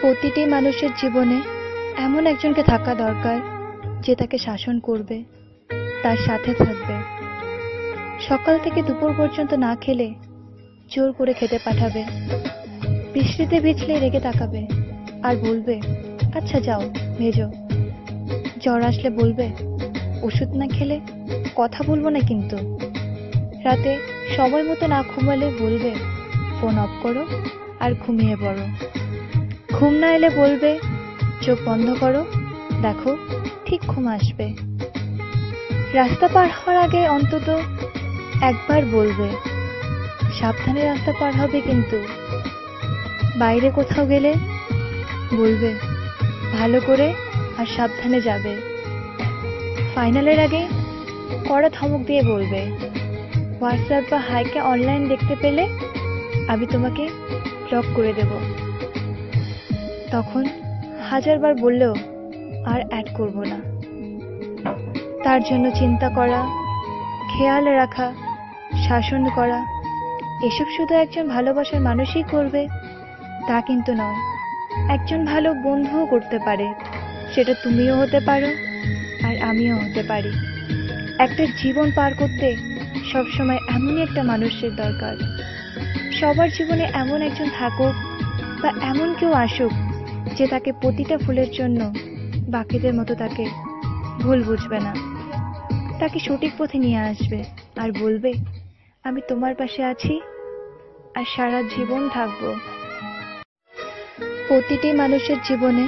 প্রতিটি মানুষের জীবনে এমন একজনকে থাকা দরকার যে তাকে শাসন করবে, তার সাথে থাকবে, সকাল থেকে দুপুর পর্যন্ত না খেলে জোর করে খেতে পাঠাবে, বৃষ্টিতে ভিজলে রেগে তাকাবে আর বলবে আচ্ছা যাও ভেজো, জ্বর আসলে বলবে ওষুধ না খেলে কথা বলবো না কিন্তু, রাতে সময় মতো না ঘুমালে বলবে ফোন অফ করো আর ঘুমিয়ে পড়ো, ঘুম না এলে বলবে চোখ বন্ধ করো, দেখো ঠিক ঘুম আসবে, রাস্তা পার হওয়ার আগে অন্তত একবার বলবে সাবধানে রাস্তা পার হবে কিন্তু, বাইরে কোথাও গেলে বলবে ভালো করে আর সাবধানে যাবে, ফাইনালের আগে কড়া ধমক দিয়ে বলবে হোয়াটসঅ্যাপ বা হাইকে অনলাইন দেখতে পেলে আমি তোমাকে ব্লক করে দেব, তখন হাজারবার বললেও আর অ্যাড করব না। তার জন্য চিন্তা করা, খেয়াল রাখা, শাসন করা, এসব শুধু একজন ভালোবাসার মানুষই করবে তা কিন্তু নয়, একজন ভালো বন্ধুও করতে পারে, সেটা তুমিও হতে পারো আর আমিও হতে পারি। একটা জীবন পার করতে সবসময় এমনই একটা মানুষের দরকার। সবার জীবনে এমন একজন থাকুক বা এমন কেউ আসুক যে তাকে প্রতিটা ফুলের জন্য বাকিদের মতো তাকে ভুল বুঝবে না, তাকে সঠিক পথে নিয়ে আসবে আর বলবে আমি তোমার পাশে আছি আর সারা জীবন থাকবো। প্রতিটি মানুষের জীবনে